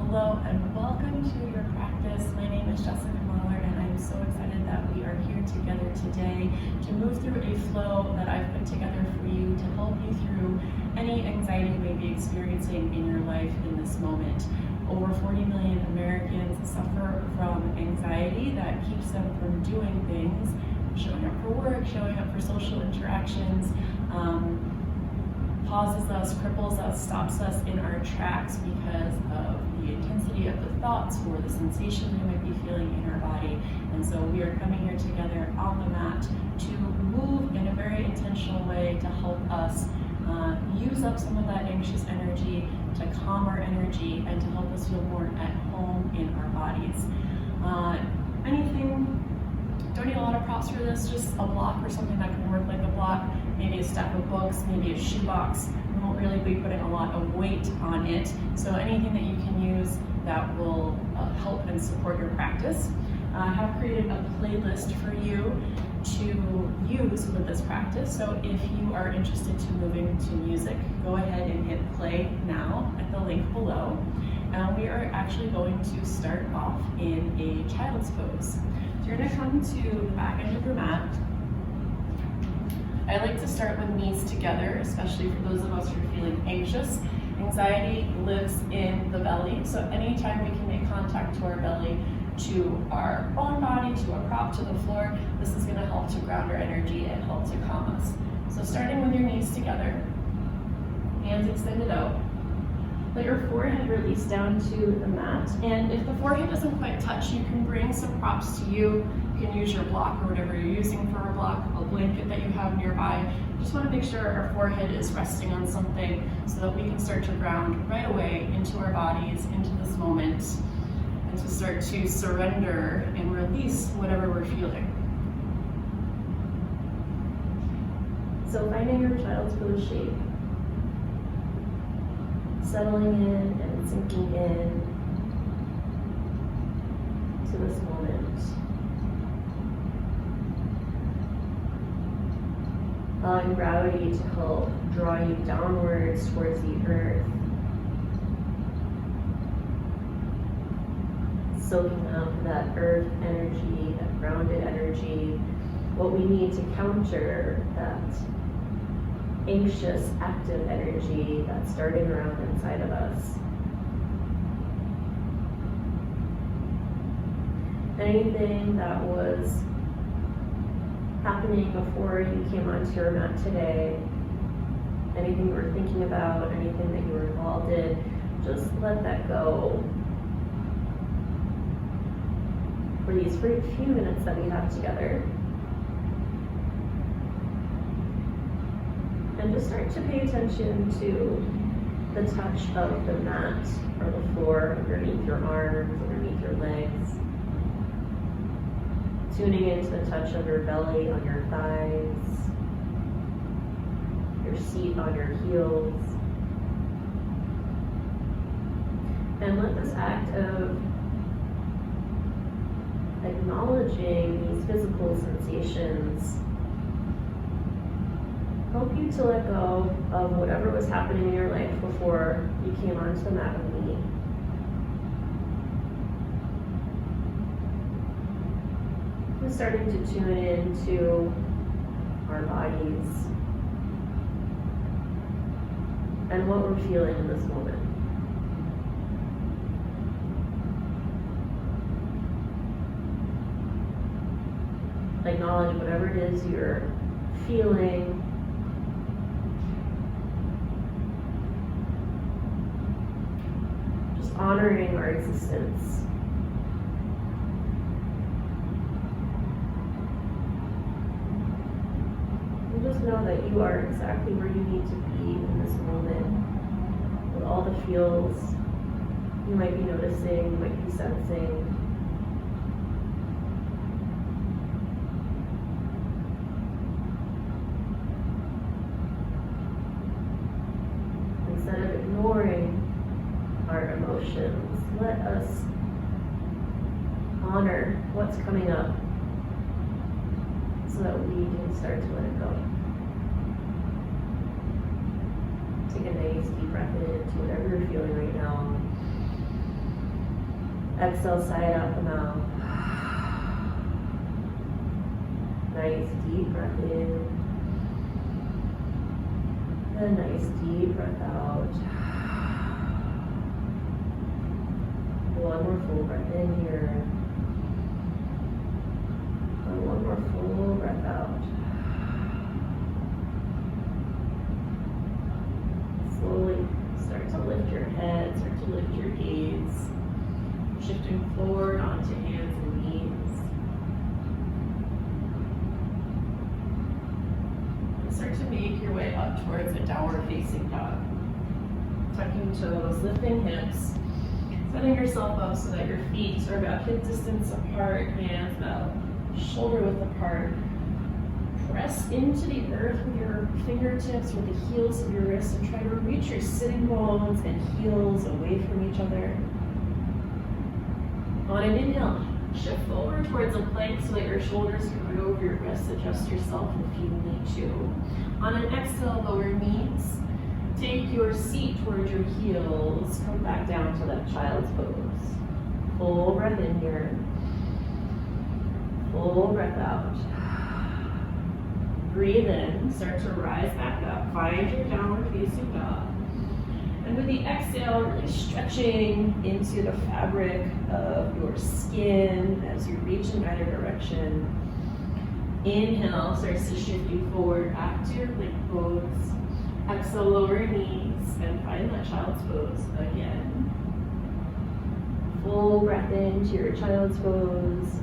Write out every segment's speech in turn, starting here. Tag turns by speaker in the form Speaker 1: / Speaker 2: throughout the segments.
Speaker 1: Hello and welcome to your practice. My name is Jessica Mahler and I'm so excited that we are here together today to move through a flow that I've put together for you to help you through any anxiety you may be experiencing in your life in this moment. Over 40 million Americans suffer from anxiety that keeps them from doing things, showing up for work, showing up for social interactions, pauses us, cripples us, stops us in our tracks because of the intensity of the thoughts or the sensations we might be feeling in our body. And so we are coming here together on the mat to move in a very intentional way to help us use up some of that anxious energy, to calm our energy, and to help us feel more at home in our bodies. Don't need a lot of props for this, just a block or something that can work like a block, maybe a stack of books, maybe a shoebox. We won't really be putting a lot of weight on it, so anything that you can use that will help and support your practice. I have created a playlist for you to use with this practice, so if you are interested to moving to music, go ahead and hit play now at the link below. We are actually going to start off in a child's pose. So you're going to come to the back end of your mat. I like to start with knees together, especially for those of us who are feeling anxious. Anxiety lives in the belly, so anytime we can make contact to our belly, to our own body, to our prop, to the floor, this is going to help to ground our energy and help to calm us. So starting with your knees together, hands extended out. Let your forehead release down to the mat, and if the forehead doesn't quite touch, you can bring some props to you. You can use your block or whatever you're using for a block, a blanket that you have nearby. Just want to make sure our forehead is resting on something so that we can start to ground right away into our bodies, into this moment, and to start to surrender and release whatever we're feeling. So finding your child's pose shape, settling in and sinking in to this moment. Allowing gravity to help draw you downwards towards the earth. Soaking up that earth energy, that grounded energy, what we need to counter that anxious, active energy that's starting around inside of us. Anything that was happening before you came onto your mat today, anything you were thinking about, anything that you were involved in, just let that go for these few minutes that we have together. And just start to pay attention to the touch of the mat or the floor underneath your arms, underneath your legs. Tuning into the touch of your belly on your thighs, your seat on your heels. And let this act of acknowledging these physical sensations help you to let go of whatever was happening in your life before you came onto the mat with me. We're starting to tune into our bodies and what we're feeling in this moment. Acknowledge whatever it is you're feeling. Just honoring our existence. And just know that you are exactly where you need to be in this moment, with all the feels you might be noticing, you might be sensing. Instead of ignoring our emotions, let us honor what's coming up so that we can start to let it go. Take a nice deep breath into whatever you're feeling right now.
Speaker 2: Exhale, sigh it out the mouth. Nice deep breath in. And a nice deep breath out. One more full breath in here. And one more full breath out. Slowly start to lift your head, start to lift your gaze. Shifting forward onto hands and knees. And start to make your way up towards a downward facing dog. Tucking toes, lifting hips, setting yourself up so that your feet are about hip distance apart, hands about shoulder width apart. Press into the earth with your fingertips or the heels of your wrists and try to reach your sitting bones and heels away from each other. On an inhale, shift forward towards a plank so that your shoulders can go over your wrists. Adjust yourself if you need to. On an exhale, lower knees. Take your seat towards your heels. Come back down to that child's pose. Full breath in here. Full breath out. Breathe in. Start to rise back up. Find your downward facing dog. And with the exhale, really stretching into the fabric of your skin as you reach in either direction. Inhale starts to shift you forward back to your plank pose. Exhale, lower knees, and find that child's pose again. Full breath into your child's pose.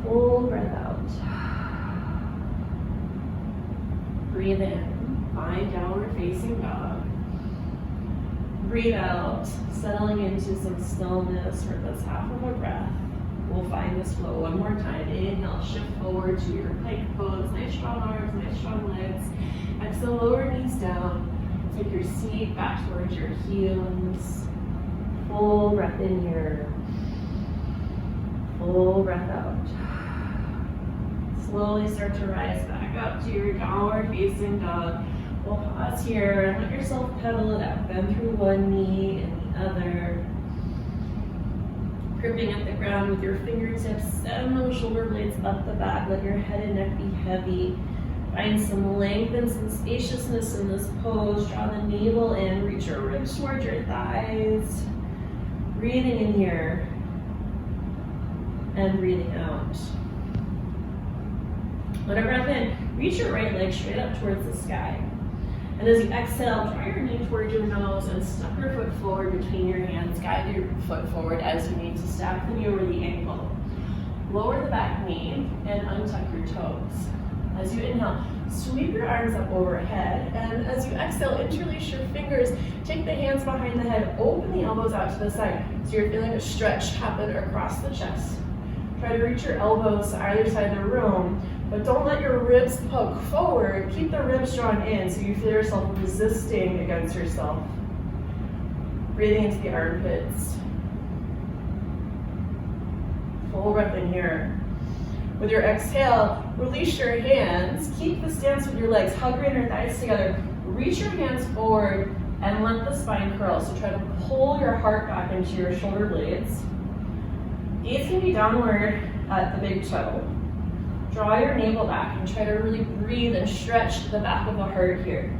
Speaker 2: Full breath out. Breathe in, find downward facing dog. Breathe out, settling into some stillness for this half of a breath. We'll find this flow one more time. Inhale, shift forward to your plank pose. Nice strong arms, nice strong legs. Exhale, lower knees down. Take your seat back towards your heels. Full breath in here. Full breath out. Slowly start to rise back up to your downward facing dog. We'll pause here and let yourself pedal it out. Bend through one knee and the other. Gripping at the ground with your fingertips. Send those shoulder blades up the back. Let your head and neck be heavy. Find some length and some spaciousness in this pose. Draw the navel in. Reach your ribs towards your thighs. Breathing in here. And breathing out. Let a breath in. Reach your right leg straight up towards the sky. And as you exhale, draw your knee towards your nose and step your foot forward between your hands. Guide your foot forward as you need to stack the knee over the ankle. Lower the back knee and untuck your toes. As you inhale, sweep your arms up overhead. And as you exhale, interlace your fingers. Take the hands behind the head. Open the elbows out to the side. So you're feeling a stretch happen across the chest. Try to reach your elbows to either side of the room. But don't let your ribs poke forward. Keep the ribs drawn in so you feel yourself resisting against yourself. Breathing into the armpits. Full breath in here. With your exhale, release your hands. Keep the stance with your legs. Hug your inner thighs together. Reach your hands forward and let the spine curl. So try to pull your heart back into your shoulder blades. Gaze can be downward at the big toe. Draw your navel back and try to really breathe and stretch the back of the heart here.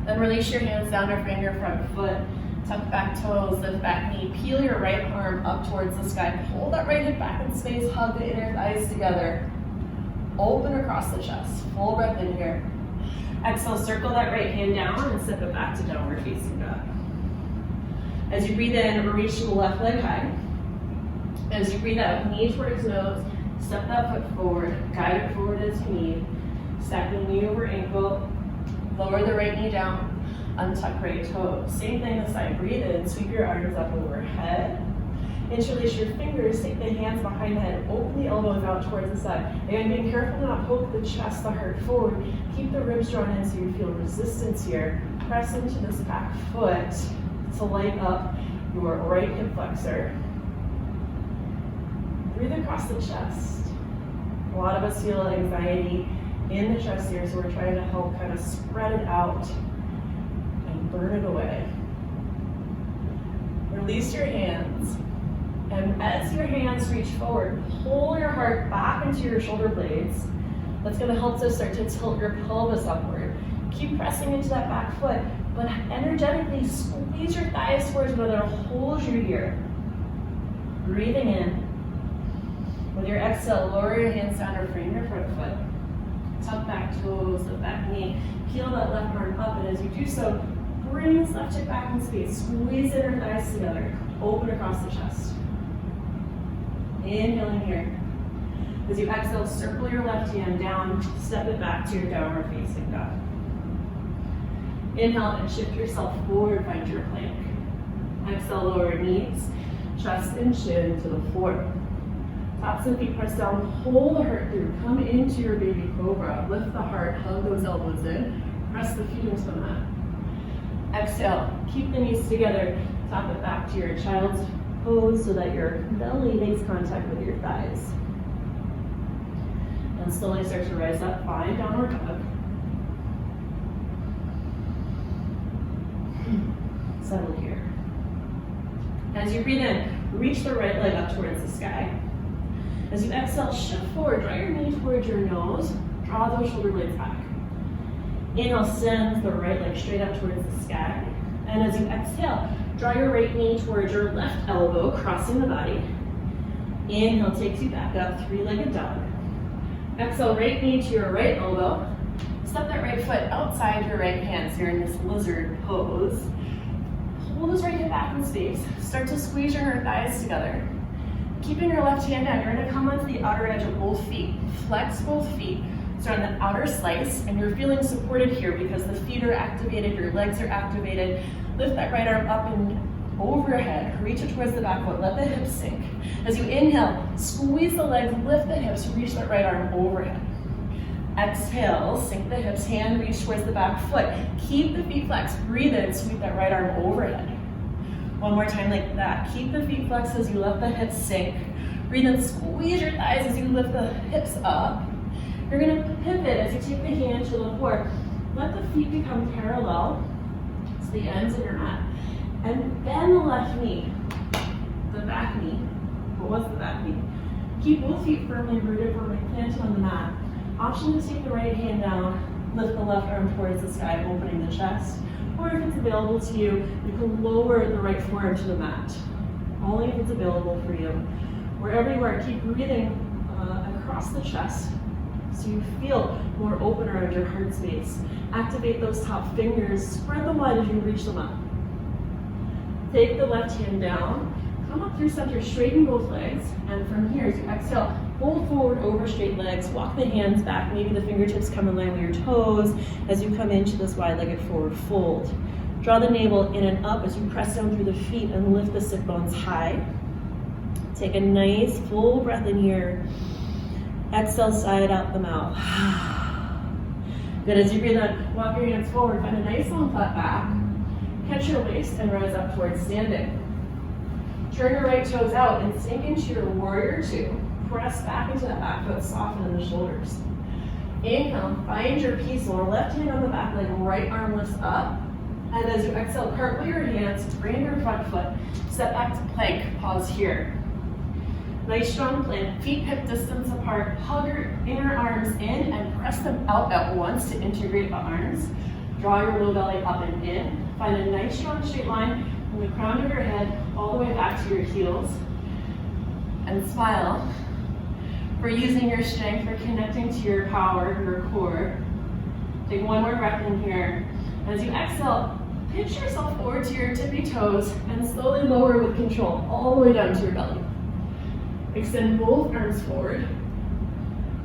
Speaker 2: Then release your hands down or frame your front foot. Tuck back toes, lift back knee. Peel your right arm up towards the sky. Pull that right hip back in space. Hug the inner thighs together. Open across the chest. Full breath in here. Exhale, circle that right hand down and step it back to downward facing dog. As you breathe in, reach the left leg high. As you breathe out, knee towards nose. Step that foot forward, guide it forward as you need. Stack the knee over ankle, lower the right knee down, untuck right toe. Same thing this side, breathe in, sweep your arms up overhead. Interlace your fingers, take the hands behind the head, open the elbows out towards the side. Again, being careful to not poke the chest, the heart forward. Keep the ribs drawn in so you feel resistance here. Press into this back foot to light up your right hip flexor. Breathe across the chest. A lot of us feel anxiety in the chest here, so we're trying to help kind of spread it out and burn it away. We're Release your hands. And as your hands reach forward, pull your heart back into your shoulder blades. That's going to help to start to tilt your pelvis upward. Keep pressing into that back foot, but energetically squeeze your thighs towards one another. Hold you here. Breathing in. With your exhale, lower your hands down or frame your front foot. Tuck back toes, lift back knee. Peel that left arm up, and as you do so, bring this left hip back in space. Squeeze inner thighs together. Open across the chest. Inhaling here. As you exhale, circle your left hand down, step it back to your downward facing dog. Inhale and shift yourself forward, find your plank. Exhale, lower knees, chest and chin to the floor. Tops of the feet press down, pull the heart through, come into your baby cobra. Lift the heart, hug those elbows in, press the feet into the mat. Exhale, keep the knees together, tap it back to your child's pose so that your belly makes contact with your thighs. And slowly start to rise up, find downward dog. Settle here. As you breathe in, reach the right leg up towards the sky. As you exhale, shift forward, draw your knee towards your nose, draw those shoulder blades back. Inhale, send the right leg straight up towards the sky. And as you exhale, draw your right knee towards your left elbow, crossing the body. Inhale takes you back up, three-legged dog. Exhale, right knee to your right elbow. Step that right foot outside your right hand, so you're in this lizard pose. Pull this right hip back in space. Start to squeeze your inner thighs together. Keeping your left hand down, you're going to come onto the outer edge of both feet. Flex both feet. Start on the outer slice, and you're feeling supported here because the feet are activated, your legs are activated. Lift that right arm up and overhead. Reach it towards the back foot. Let the hips sink. As you inhale, squeeze the legs, lift the hips, reach that right arm overhead. Exhale, sink the hips, hand reach towards the back foot. Keep the feet flexed. Breathe in, sweep that right arm overhead. One more time like that. Keep the feet flexed as you let the hips sink. Breathe in, squeeze your thighs as you lift the hips up. You're going to pivot as you take the hand to the floor. Let the feet become parallel to the ends of your mat. And bend the left knee, the back knee. What was the back knee? Keep both feet firmly rooted, firmly planted on the mat. Option to take the right hand down, lift the left arm towards the sky, opening the chest. Or if it's available to you, you can lower the right forearm to the mat. Only if it's available for you. Wherever you are, keep breathing across the chest so you feel more open around your heart space. Activate those top fingers, spread them wide as you reach them up. Take the left hand down, come up through center, straighten both legs, and from here, as you exhale, fold forward over straight legs, walk the hands back, maybe the fingertips come in line with your toes as you come into this wide-legged forward fold. Draw the navel in and up as you press down through the feet and lift the sit bones high. Take a nice full breath in here. Exhale, side out the mouth. Good, as you breathe in, walk your hands forward, find a nice long flat back. Catch your waist and rise up towards standing. Turn your right toes out and sink into your warrior two. Press back into that back foot, soften in the shoulders. Inhale, find your peaceful. Left hand on the back leg, right arm lifts up. And as you exhale, cartwheel your hands, bring your front foot, step back to plank, pause here. Nice strong plank, feet hip distance apart, hug your inner arms in and press them out at once to integrate the arms. Draw your low belly up and in. Find a nice strong straight line from the crown of your head all the way back to your heels. And smile for using your strength, for connecting to your power, your core. Take one more breath in here. As you exhale, pitch yourself forward to your tippy toes and slowly lower with control all the way down to your belly. Extend both arms forward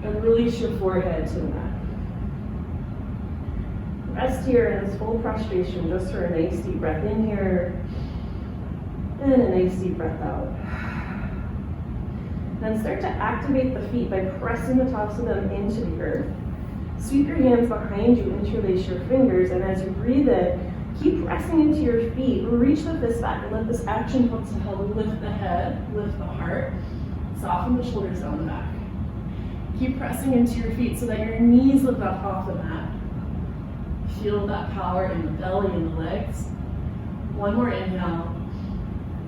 Speaker 2: and release your forehead to the mat. Rest here in this full prostration just for a nice deep breath in here and a nice deep breath out. Then start to activate the feet by pressing the tops of them into the earth. Sweep your hands behind you, interlace your fingers, and as you breathe in, keep pressing into your feet. Reach the fists back and let this action help to help lift the head, lift the heart, soften the shoulders down the back. Keep pressing into your feet so that your knees lift up off the mat. Feel that power in the belly and the legs. One more inhale.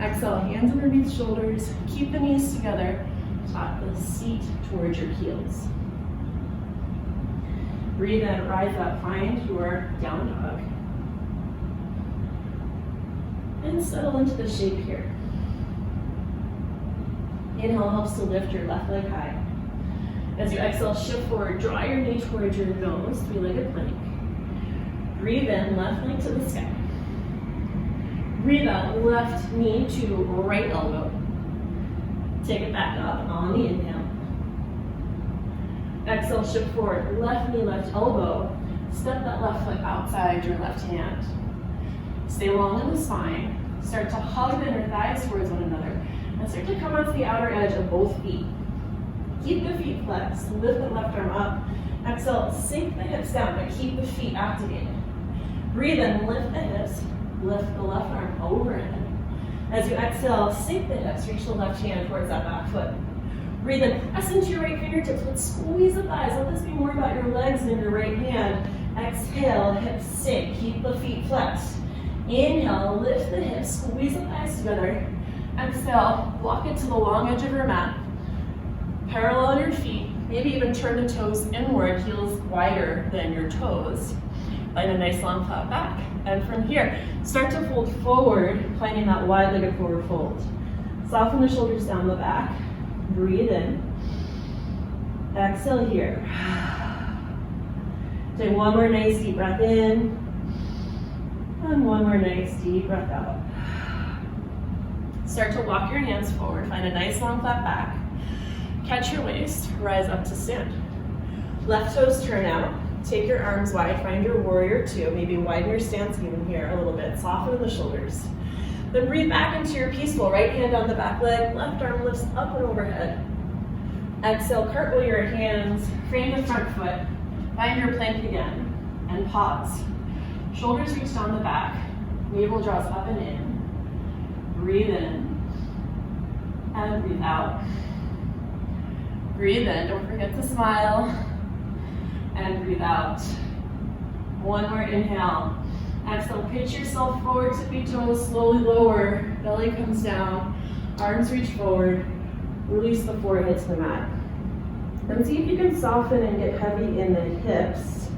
Speaker 2: Exhale, hands underneath shoulders. Keep the knees together. Tap the seat towards your heels. Breathe in, rise up, find your down dog. And settle into the shape here. Inhale helps to lift your left leg high. As you exhale, shift forward, draw your knee towards your nose, three-legged plank. Breathe in, left leg to the sky. Breathe out, left knee to right elbow. Take it back up on the inhale. Exhale, shift forward, left knee, left elbow. Step that left foot outside your left hand. Stay long in the spine. Start to hug the inner thighs towards one another. And start to come onto the outer edge of both feet. Keep the feet flexed, lift the left arm up. Exhale, sink the hips down, but keep the feet activated. Breathe in, lift the hips, lift the left arm overhead. As you exhale, sink the hips, reach the left hand towards that back foot. Breathe in, press into your right fingertips, but squeeze the thighs. Let this be more about your legs than your right hand. Exhale, hips sink, keep the feet flexed. Inhale, lift the hips, squeeze the thighs together. Exhale, walk it to the long edge of your mat. Parallel your feet, maybe even turn the toes inward, heels wider than your toes. Find a nice long flat back. And from here, start to fold forward, finding that wide-legged forward fold. Soften the shoulders down the back. Breathe in. Exhale here. Take one more nice deep breath in. And one more nice deep breath out. Start to walk your hands forward. Find a nice long flat back. Catch your waist. Rise up to stand. Left toes turn out. Take your arms wide. Find your warrior two. Maybe widen your stance even here a little bit. Soften the shoulders. Then breathe back into your peaceful. Right hand on the back leg. Left arm lifts up and overhead. Exhale, cartwheel your hands. Frame the front foot. Find your plank again. And pause. Shoulders reach down the back. Navel draws up and in. Breathe in. And breathe out. Breathe in. Don't forget to smile. And breathe out. One more inhale. Exhale, pitch yourself forward, tippy toes, slowly lower. Belly comes down. Arms reach forward. Release the forehead to the mat. And see if you can soften and get heavy in the hips,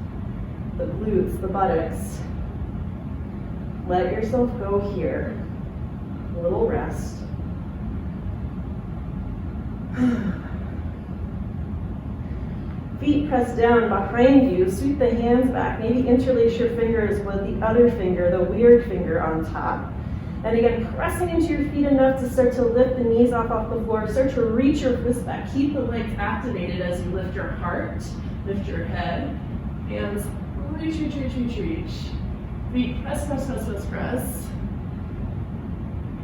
Speaker 2: the glutes, the buttocks. Let yourself go here. A little rest. Feet pressed down behind you. Sweep the hands back. Maybe interlace your fingers with the other finger, the weird finger on top. And again, pressing into your feet enough to start to lift the knees off the floor. Start to reach your fists back. Keep the legs activated as you lift your heart, lift your head. Hands reach, reach, reach, reach, reach. Feet press, press, press, press, press.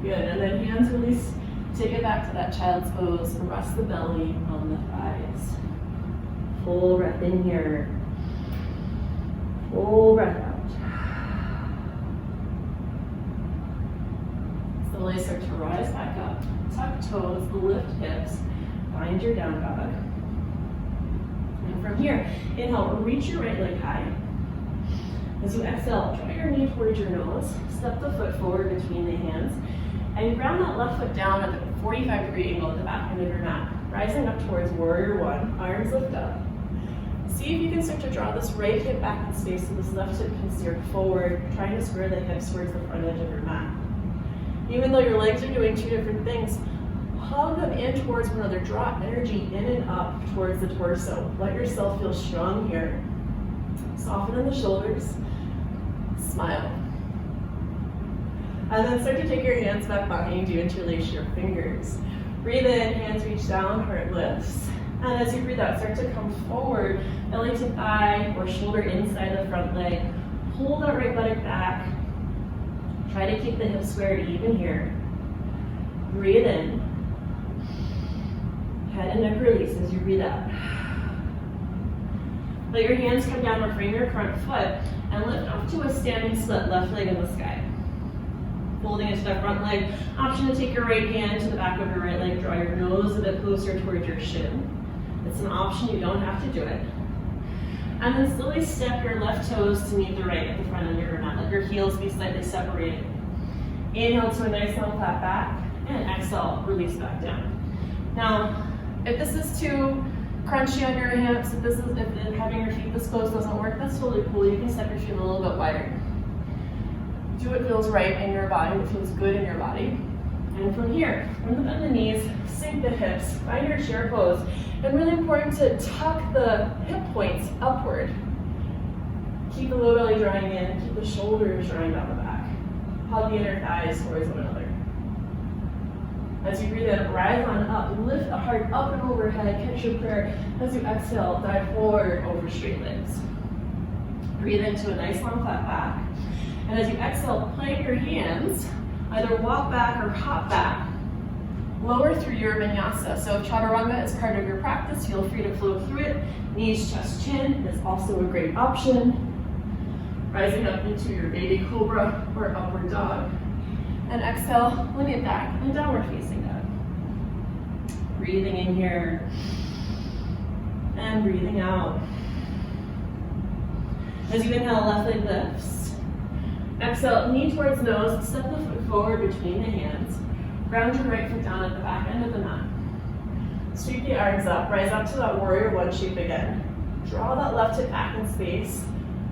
Speaker 2: Good, and then hands release. Take it back to that child's pose. Rest the belly on the thighs. Full breath in here. Full breath out. Slowly start to rise back up. Tuck toes, lift hips. Find your down dog. And from here, inhale, reach your right leg high. As you exhale, draw your knee towards your nose. Step the foot forward between the hands. And ground that left foot down at the 45-degree angle at the back end of your mat. Rising up towards warrior one. Arms lift up. See if you can start to draw this right hip back in space so this left hip can steer forward, trying to square the hips towards the front edge of your mat. Even though your legs are doing two different things, hug them in towards one another. Draw energy in and up towards the torso. Let yourself feel strong here. Soften in the shoulders. Smile. And then start to take your hands back behind you, interlace your fingers. Breathe in, hands reach down, heart lifts. And as you breathe out, start to come forward, belly to thigh or shoulder inside the front leg. Pull that right buttock back. Try to keep the hips squared even here. Breathe in. Head and neck release as you breathe out. Let your hands come down or frame your front foot and lift up to a standing split, left leg in the sky. Folding into that front leg. Option to take your right hand to the back of your right leg. Draw your nose a bit closer towards your shin. It's an option, you don't have to do it. And then slowly step your left toes to meet the right at the front end of your mat. Let your heels be slightly separated. Inhale to a nice long flat back, and exhale, release back down. Now, if this is too crunchy on your hips, if having your feet this close doesn't work, that's totally cool. You can step your feet a little bit wider. Do what feels right in your body, what feels good in your body. And from here, from the bend the knees, sink the hips, find your chair pose. And really important to tuck the hip points upward. Keep the low belly drawing in, keep the shoulders drawing down the back. Hug the inner thighs towards one another. As you breathe in, rise on up, lift the heart up and overhead, catch your prayer. As you exhale, dive forward over straight legs. Breathe into a nice long flat back. And as you exhale, plant your hands, either walk back or hop back. Lower through your vinyasa. So if chaturanga is part of your practice, feel free to flow through it. Knees, chest, chin is also a great option. Rising up into your baby cobra or upward dog. And exhale, lean it back and downward facing dog. Breathing in here and breathing out. As you inhale, left leg lifts. Exhale, knee towards nose, step the foot forward between the hands. Ground your right foot down at the back end of the mat. Sweep the arms up, rise up to that warrior one shape again. Draw that left hip back in space.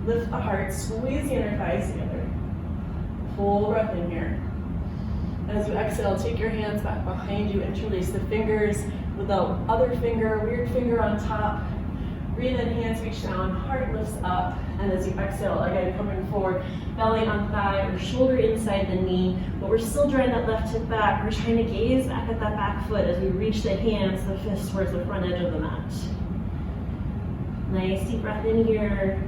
Speaker 2: Lift the heart, squeeze the inner thighs together. Full breath in here. As you exhale, take your hands back behind you, interlace the fingers with the other finger, weird finger on top. Breathe in, hands reach down, heart lifts up. And as you exhale, again, coming forward, belly on thigh or shoulder inside the knee. But we're still drawing that left hip back. We're trying to gaze back at that back foot as we reach the hands, the fists towards the front edge of the mat. Nice deep breath in here.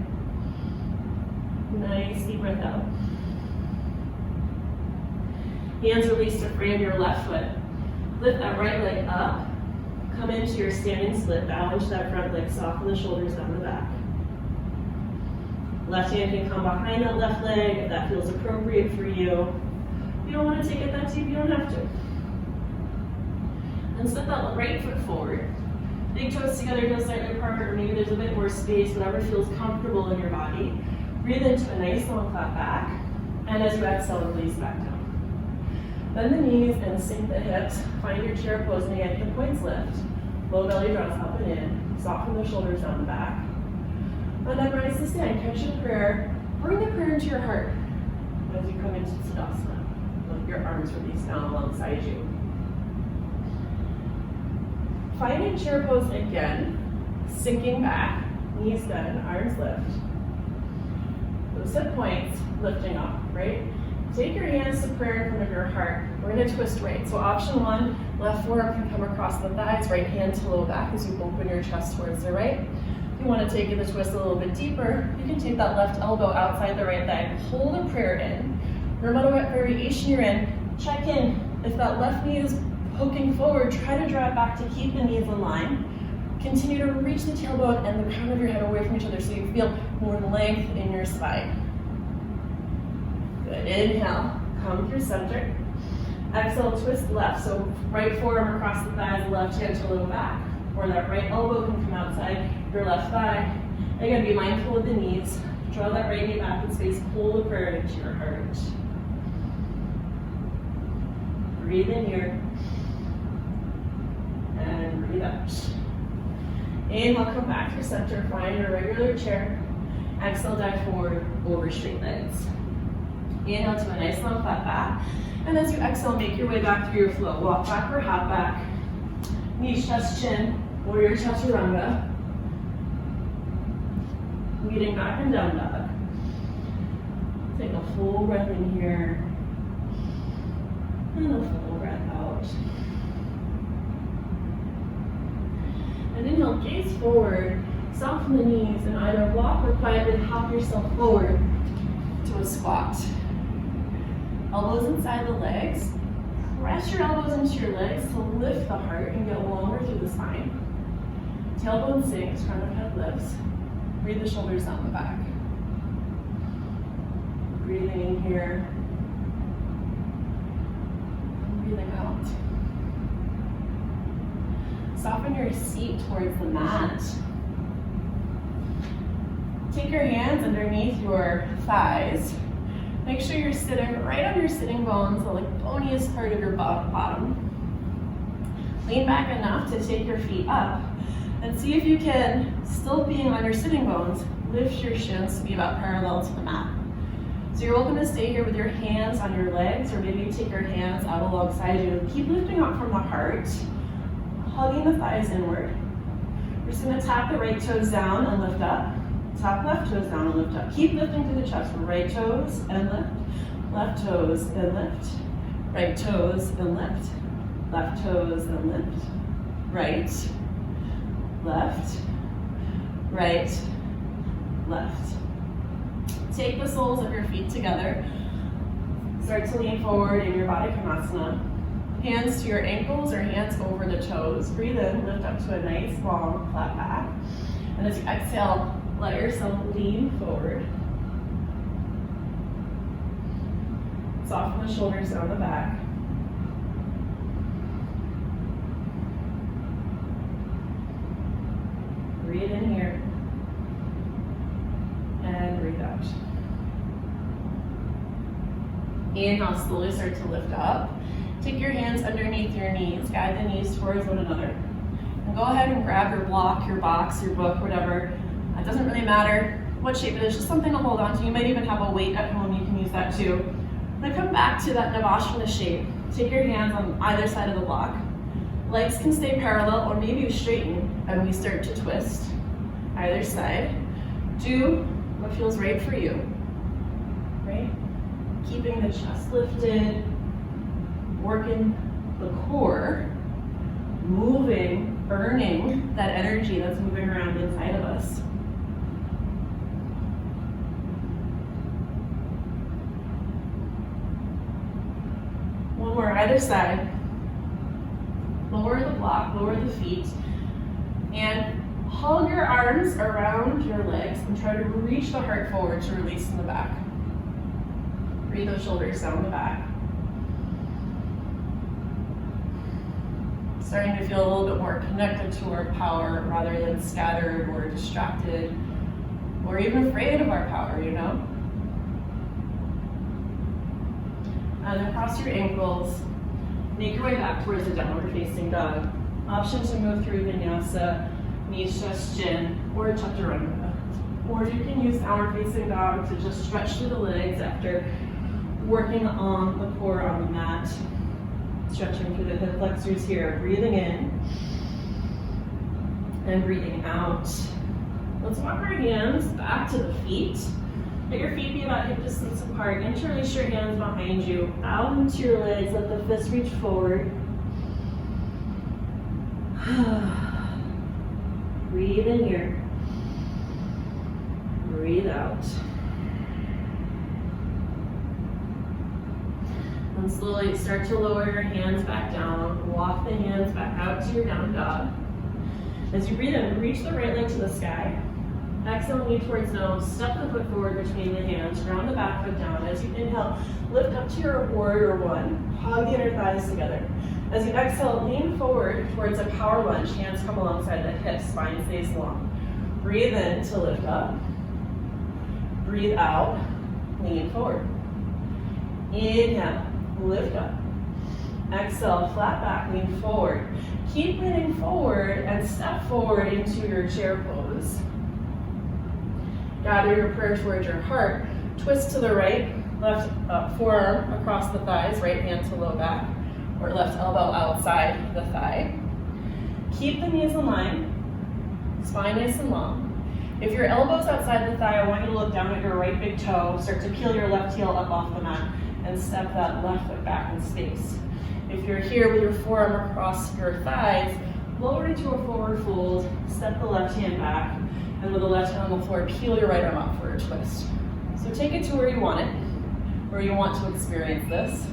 Speaker 2: Nice deep breath out. Hands release to frame your left foot. Lift that right leg up. Come into your standing split. Bow into that front leg. Soften the shoulders down the back. Left hand can come behind that left leg if that feels appropriate for you. If you don't want to take it that deep, you don't have to. And step that right foot forward. Big toes together, just slightly apart, or maybe there's a bit more space, whatever feels comfortable in your body. Breathe into a nice long flat back. And as you exhale, release back down. Bend the knees and sink the hips. Find your chair pose, and again, hip points lift. Low belly draws up and in. Soften the shoulders down the back. And then rise to stand. Catch your prayer. Bring the prayer into your heart as you come into Tadasana. Let your arms release down alongside you. Finding chair pose again. Sinking back. Knees bend, arms lift. Those hip points lifting up, right? Take your hands to prayer in front of your heart. We're going to twist right. So option one, left forearm can come across the thighs, right hand to low back as you open your chest towards the right. If you want to take the twist a little bit deeper, you can take that left elbow outside the right thigh. Hold the prayer in. No matter what variation you're in, check in. If that left knee is poking forward, try to draw it back to keep the knees in line. Continue to reach the tailbone and the crown of your head away from each other so you feel more length in your spine. Good. Inhale, come through center. Exhale, twist left. So right forearm across the thighs, left hand to low back. Or that right elbow can come outside your left thigh. Again, be mindful of the knees. Draw that right knee back in space. Pull the prayer into your heart. Breathe in here. And breathe out. Inhale, come back through center. Find your regular chair. Exhale, dive forward over straight legs. Inhale to a nice long flat back. And as you exhale, make your way back through your flow. Walk back or hop back. Knees, chest, chin, warrior chaturanga. Leading back and down dog. Take a full breath in here. And a full breath out. And inhale, gaze forward. Soften the knees and either walk or quietly hop yourself forward to a squat. Elbows inside the legs. Press your elbows into your legs to lift the heart and get longer through the spine. Tailbone sinks, crown of head lifts. Breathe the shoulders down the back. Breathing in here. And breathing out. Soften your seat towards the mat. Take your hands underneath your thighs.
Speaker 1: Make sure you're sitting right on your sitting bones, the like boniest part of your bottom. Lean back enough to take your feet up and see if you can, still being on your sitting bones, lift your shins to be about parallel to the mat. So you're welcome to stay here with your hands on your legs, or maybe you take your hands out alongside you. Keep lifting up from the heart, hugging the thighs inward. We're just gonna tap the right toes down and lift up. Tap left toes down and lift up. Keep lifting through the chest. Right toes and lift. Left toes and lift. Right toes and lift. Left toes and lift. Right. Left. Right. Left. Take the soles of your feet together. Start to lean forward in your Baddha Konasana. Hands to your ankles or hands over the toes. Breathe in, lift up to a nice long flat back. And as you exhale, let yourself lean forward. Soften the shoulders down the back. Breathe in here. And breathe out. Inhale, slowly start to lift up. Take your hands underneath your knees. Guide the knees towards one another. And go ahead and grab your block, your box, your book, whatever. It doesn't really matter what shape it is, just something to hold on to. You might even have a weight at home, you can use that too. Then come back to that Navasana shape. Take your hands on either side of the block. Legs can stay parallel, or maybe you straighten and we start to twist. Either side. Do what feels right for you, right? Keeping the chest lifted, working the core, moving, earning that energy that's moving around inside of us. One more, either side. Lower the block, lower the feet, and hug your arms around your legs and try to reach the heart forward to release in the back. Breathe those shoulders down the back. Starting to feel a little bit more connected to our power rather than scattered or distracted or even afraid of our power, you know? And then cross your ankles. Make your way back towards the downward facing dog. Option to move through vinyasa, knees, chest, chin, or chaturanga. Or you can use downward facing dog to just stretch through the legs after working on the core on the mat. Stretching through the hip flexors here. Breathing in and breathing out. Let's walk our hands back to the feet. Let your feet be about hip distance apart. Interlace your hands behind you. Out into your legs. Let the fists reach forward. Breathe in here. Breathe out. And slowly start to lower your hands back down. Walk the hands back out to your down dog. As you breathe in, reach the right leg to the sky. Exhale, knee towards nose. Step the foot forward between the hands. Ground the back foot down. As you inhale, lift up to your warrior one. Hug the inner thighs together. As you exhale, lean forward towards a power lunge. Hands come alongside the hips. Spine stays long. Breathe in to lift up. Breathe out. Lean forward. Inhale. Lift up. Exhale, flat back, lean forward. Keep leaning forward and step forward into your chair pose. Gather your prayer towards your heart. Twist to the right, left forearm across the thighs, right hand to low back, or left elbow outside the thigh. Keep the knees in line, spine nice and long. If your elbow's outside the thigh, I want you to look down at your right big toe, start to peel your left heel up off the mat, and step that left foot back in space. If you're here with your forearm across your thighs, lower into a forward fold, step the left hand back, and with the left hand on the floor, peel your right arm up for a twist. So take it to where you want it, where you want to experience this.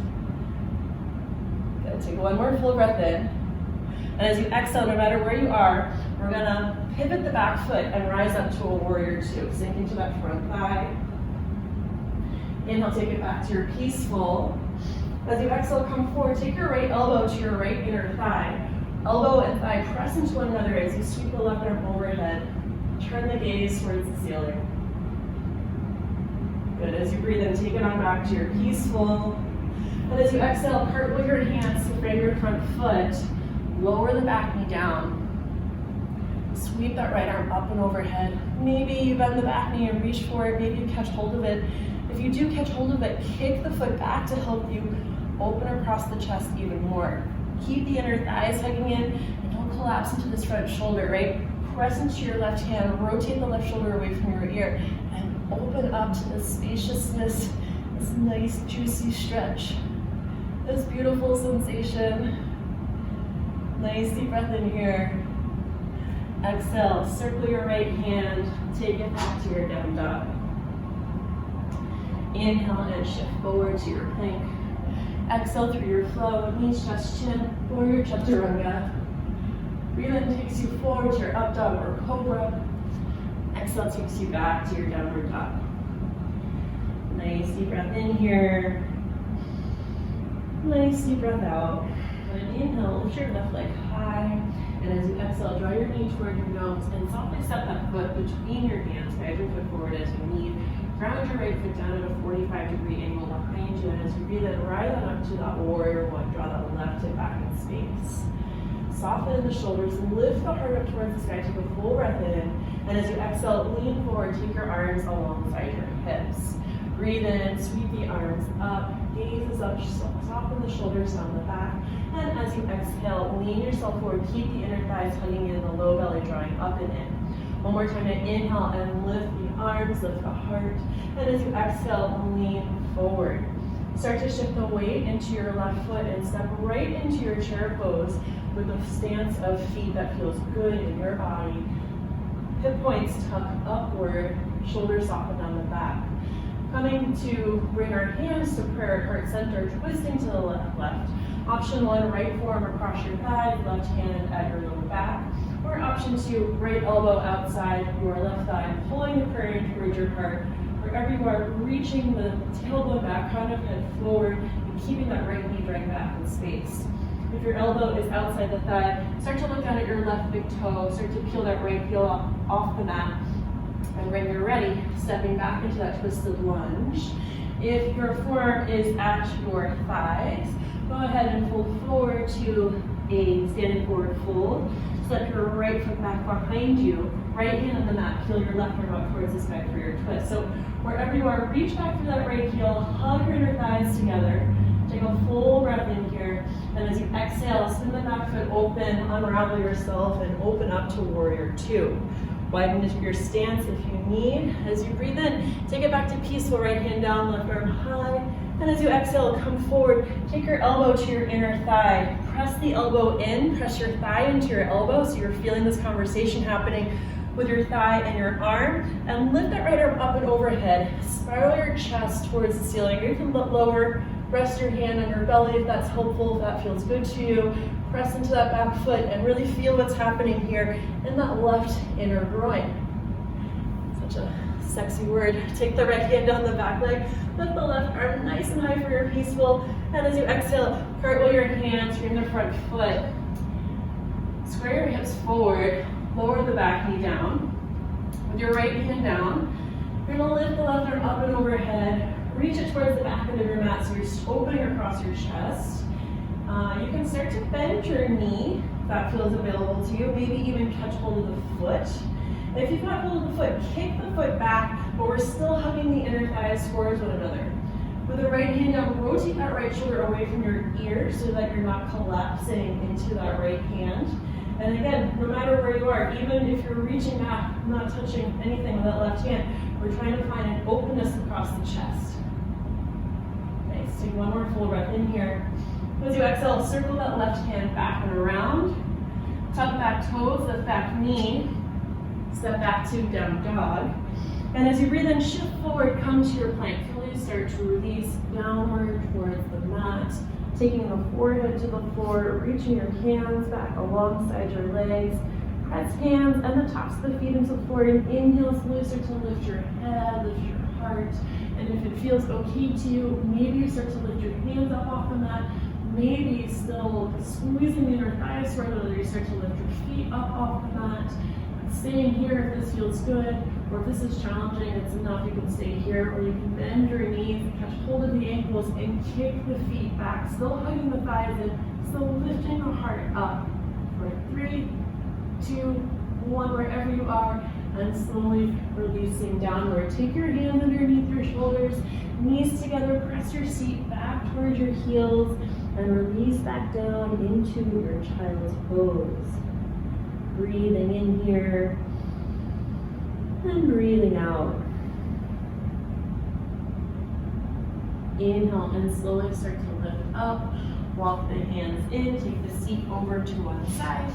Speaker 1: Good, take one more full breath in. And as you exhale, no matter where you are, we're gonna pivot the back foot and rise up to a warrior two. Sink into that front thigh. Inhale, take it back to your peaceful. As you exhale, come forward, take your right elbow to your right inner thigh. Elbow and thigh press into one another as you sweep the left arm overhead. Turn the gaze towards the ceiling.
Speaker 2: Good. As you breathe in, take it on back to your peaceful. And as you exhale, cartwheel your hands to frame your front foot. Lower the back knee down. Sweep that right arm up and overhead. Maybe you bend the back knee and reach for it. Maybe you catch hold of it. If you do catch hold of it, kick the foot back to help you open across the chest even more. Keep the inner thighs hugging in and don't collapse into this front shoulder, right? Press into your left hand, rotate the left shoulder away from your ear, and open up to this spaciousness, this nice juicy stretch, this beautiful sensation. Nice deep breath in here. Exhale, circle your right hand, take it back to your down dog. Inhale and shift forward to your plank. Exhale through your flow, knees, chest, chin, warrior chaturanga. Breathe in takes you forward to your up dog or cobra. Exhale takes you back to your downward dog. Nice deep breath in here. Nice deep breath out. And inhale, lift your left leg high. And as you exhale, draw your knee toward your nose and softly step that foot between your hands. Guide your foot forward as you need. Ground your right foot down at a 45-degree angle behind you. And as you breathe in, rise on up to that warrior one. Draw that left hip back in space. Soften the shoulders and lift the heart up towards the sky. Take a full breath in. And as you exhale, lean forward. Take your arms alongside your hips. Breathe in, sweep the arms up. Gaze is up. Soften the shoulders down the back. And as you exhale, lean yourself forward. Keep the inner thighs hugging in, the low belly drawing up and in. One more time, inhale and lift the arms, lift the heart. And as you exhale, lean forward. Start to shift the weight into your left foot and step right into your chair pose with a stance of feet that feels good in your body. Hip points tuck upward, shoulders soften down the back. Coming to bring our hands to prayer, heart center, twisting to the left. Option 1, right forearm across your thigh, left hand at your lower back. Or option 2, right elbow outside your left thigh, pulling the prayer towards your heart. Wherever you are, reaching the tailbone back, crown of head forward, and keeping that right knee dragged back in space. If your elbow is outside the thigh, start to look down at your left big toe, start to peel that right heel off the mat. And when you're ready, stepping back into that twisted lunge. If your forearm is at your thighs, go ahead and fold forward to a standing forward fold. Step your right foot back behind you, right hand on the mat, peel your left arm out towards the sky for your twist. So wherever you are, reach back through that right heel, hug your inner thighs together. Take a full breath in here, and as you exhale, spin the back foot open, unravel yourself, and open up to warrior 2. Widen your stance if you need. As you breathe in, take it back to peaceful, right hand down, left arm high. And as you exhale, come forward, take your elbow to your inner thigh. Press the elbow in, press your thigh into your elbow so you're feeling this conversation happening with your thigh and your arm. And lift that right arm up and overhead. Spiral your chest towards the ceiling. Or you can lower, rest your hand on your belly if that's helpful, if that feels good to you. Press into that back foot and really feel what's happening here in that left inner groin. Such a sexy word. Take the right hand down the back leg, lift the left arm nice and high for your peaceful, and as you exhale, cartwheel your hands, bring the front foot, square your hips forward, lower the back knee down. With your right hand down, you're going to lift the left arm up and overhead, reach it towards the back end of your mat so you're opening across your chest. You can start to bend your knee if that feels available to you, maybe even catch hold of the foot. If you've got hold of the foot, kick the foot back, but we're still hugging the inner thighs towards one another. With the right hand down, rotate that right shoulder away from your ear so that you're not collapsing into that right hand. And again, no matter where you are, even if you're reaching back, not touching anything with that left hand, we're trying to find an openness across the chest. Nice, take one more full breath in here. As you exhale, circle that left hand back and around. Tuck back toes, lift back knee. Step back to down dog. And as you breathe in, shift forward, come to your plank. Fully start to release downward towards the mat. Taking the forehead to the floor, reaching your hands back alongside your legs. Press hands and the tops of the feet into the floor. And inhale, slowly start to lift your head, lift your heart. And if it feels okay to you, maybe you start to lift your hands up off the mat. Maybe still squeezing the inner thighs further, you start to lift your feet up off the mat. Staying here if this feels good, Or if this is challenging, it's enough you can stay here, or you can bend your knees, catch hold of the ankles, and kick the feet back, still hugging the thighs in, still lifting the heart up. For 3, 2, 1, wherever you are, and slowly releasing downward. Take your hands underneath your shoulders, knees together, press your seat back towards your heels, and release back down into your child's pose. Breathing in here, and breathing out. Inhale and slowly start to lift up. Walk the hands in, take the seat over to one side,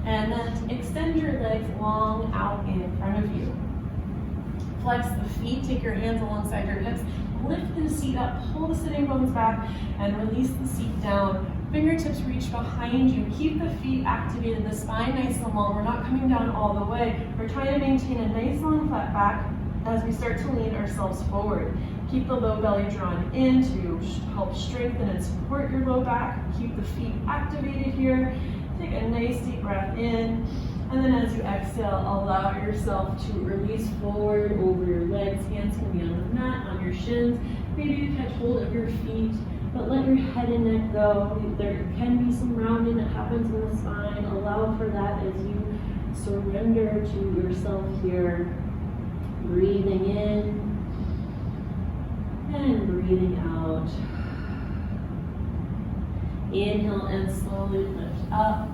Speaker 2: and then extend your legs long out in front of you. Flex the feet, take your hands alongside your hips, lift the seat up, pull the sitting bones back, and release the seat down. Fingertips reach behind you. Keep the feet activated, the spine nice and long. We're not coming down all the way. We're trying to maintain a nice long flat back as we start to lean ourselves forward. Keep the low belly drawn in to help strengthen and support your low back. Keep the feet activated here. Take a nice deep breath in. And then as you exhale, allow yourself to release forward over your legs. Hands can be on the mat, on your shins. Maybe you catch hold of your feet, but let your head and neck go. There can be some rounding that happens in the spine. Allow for that as you surrender to yourself here. Breathing in and breathing out. Inhale and slowly lift up.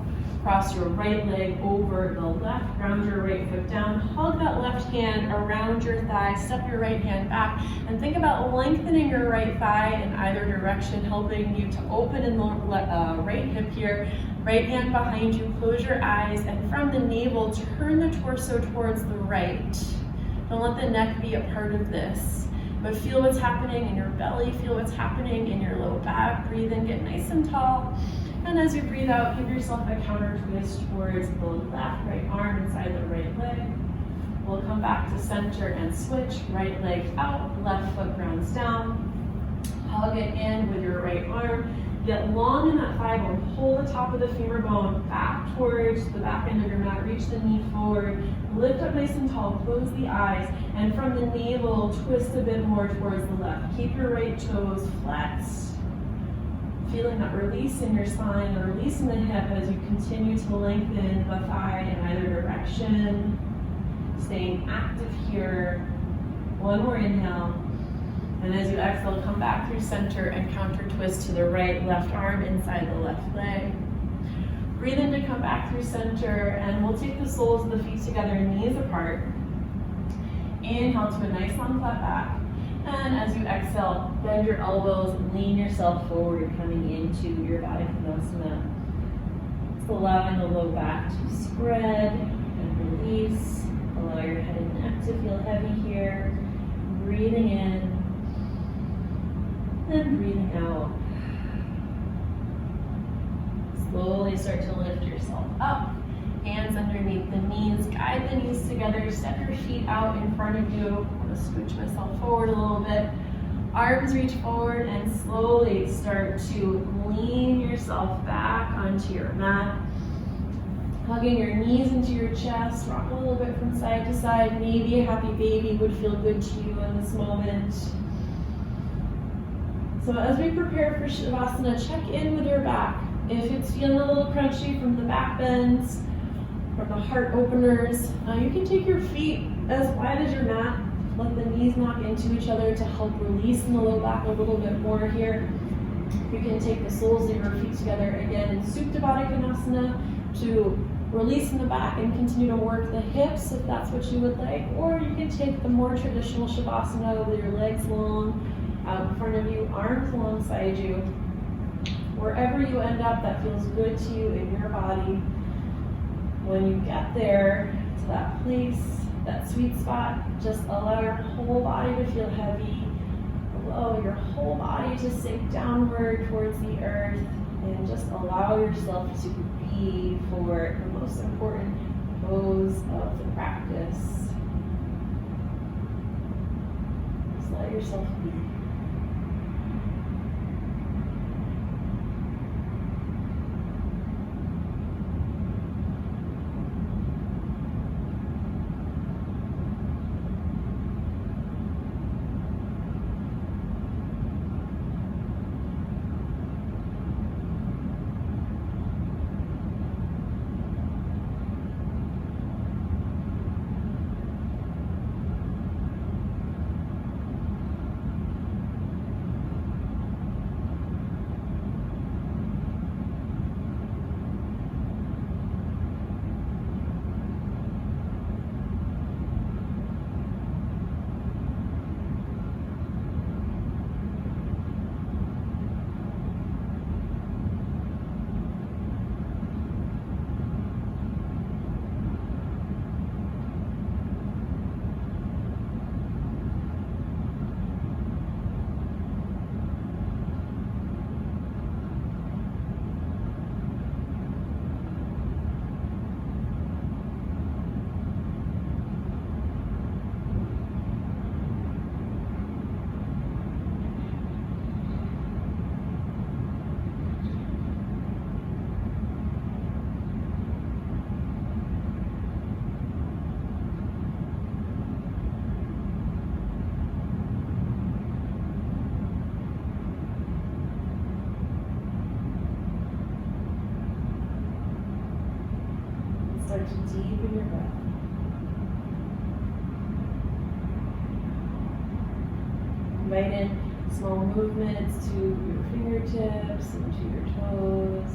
Speaker 2: Cross your right leg over the left, ground your right foot down, hug that left hand around your thigh, step your right hand back, and think about lengthening your right thigh in either direction, helping you to open in the right hip here, right hand behind you, close your eyes, and from the navel, turn the torso towards the right. Don't let the neck be a part of this, but feel what's happening in your belly, feel what's happening in your low back. Breathe in, get nice and tall. And as you breathe out, give yourself a counter twist towards the left, right arm inside the right leg. We'll come back to center and switch. Right leg out, left foot grounds down. Hug it in with your right arm. Get long in that thigh bone. Pull the top of the femur bone back towards the back end of your mat. Reach the knee forward. Lift up nice and tall. Close the eyes. And from the navel, twist a bit more towards the left. Keep your right toes flexed. Feeling that release in your spine, a release in the hip as you continue to lengthen the thigh in either direction. Staying active here. One more inhale. And as you exhale, come back through center and counter twist to the right, left arm inside the left leg. Breathe in to come back through center, and we'll take the soles of the feet together, knees apart. Inhale to a nice long flat back. And as you exhale, bend your elbows, lean yourself forward, coming into your Baddha Konasana. Just allowing the low back to spread and release. Allow your head and neck to feel heavy here. Breathing in and breathing out. Slowly start to lift yourself up. Hands underneath the knees. Guide the knees together. Step your feet out in front of you. I'm going to scooch myself forward a little bit. Arms reach forward and slowly start to lean yourself back onto your mat. Hugging your knees into your chest. Rock a little bit from side to side. Maybe a happy baby would feel good to you in this moment. So as we prepare for Shavasana, check in with your back. If it's feeling a little crunchy from the back bends, from the heart openers, you can take your feet as wide as your mat. Let the knees knock into each other to help release in the low back a little bit more here. You can take the soles of your feet together again in Supta Baddha Konasana to release in the back and continue to work the hips if that's what you would like. Or you can take the more traditional Shavasana with your legs long out in front of you, arms alongside you. Wherever you end up that feels good to you in your body. When you get there to that place, that sweet spot, just allow your whole body to feel heavy. Allow your whole body to sink downward towards the earth, and just allow yourself to be for the most important pose of the practice. Just let yourself be. start to deepen your breath. Invite in small movements to your fingertips and to your toes.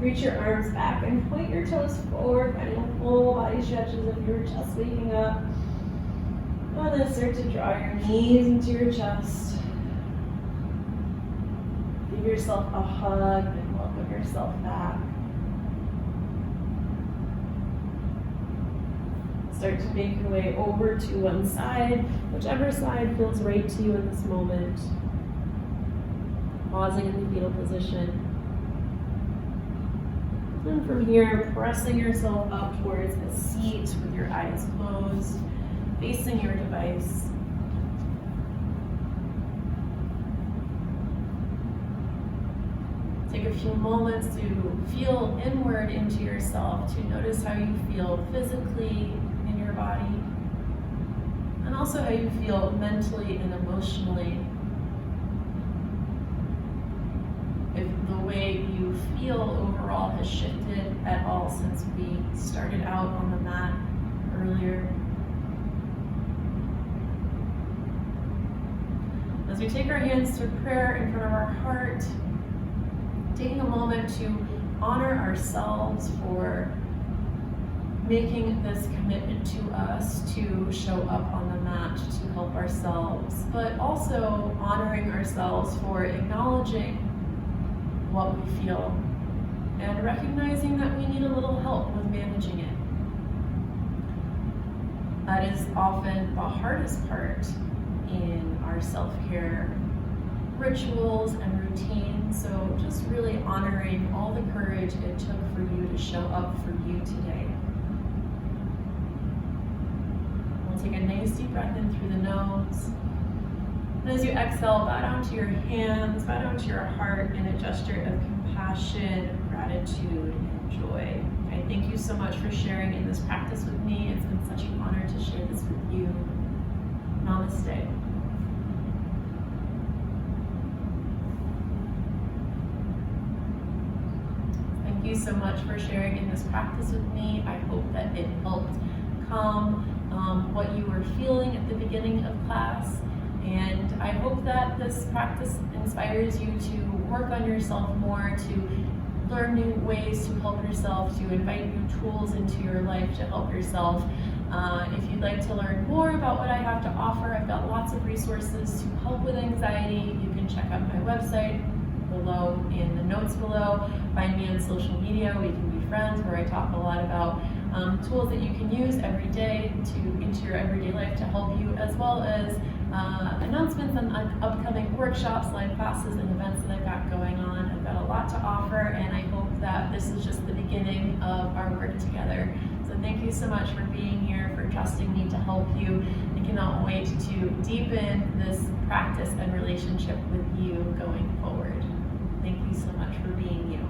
Speaker 2: Reach your arms back and point your toes forward, finding a full body stretch as if you were just waking up. And then start to draw your knees into your chest. Give yourself a hug and welcome yourself back. Start to make your way over to one side, whichever side feels right to you in this moment. Pausing in the fetal position. And from here, pressing yourself up towards a seat with your eyes closed, facing your device. Take a few moments to feel inward into yourself, to notice how you feel physically in your body, and also how you feel mentally and emotionally. If the way you feel overall has shifted at all since we started out on the mat earlier. As we take our hands to prayer in front of our heart, taking a moment to honor ourselves for making this commitment to us to show up on the mat to help ourselves, but also honoring ourselves for acknowledging what we feel and recognizing that we need a little help with managing it. That is often the hardest part in our self-care rituals and routines, so just really honoring all the courage it took for you to show up for you today. We'll take a nice deep breath in through the nose. And as you exhale, bow down to your hands, bow down to your heart in a gesture of compassion, gratitude, and joy. I thank you so much for sharing in this practice with me. It's been such an honor to share this with you. Namaste. Thank you so much for sharing in this practice with me. I hope that it helped calm what you were feeling at the beginning of class. And I hope that this practice inspires you to work on yourself more, to learn new ways to help yourself, to invite new tools into your life to help yourself. If you'd like to learn more about what I have to offer, I've got lots of resources to help with anxiety. You can check out my website below in the notes below. Find me on social media. We can be friends, where I talk a lot about tools that you can use every day into your everyday life to help you, as well as announcements on upcoming workshops, live classes, and events that I've got going on. I've got a lot to offer, and I hope that this is just the beginning of our work together. So thank you so much for being here, for trusting me to help you. I cannot wait to deepen this practice and relationship with you going forward. Thank you so much for being you.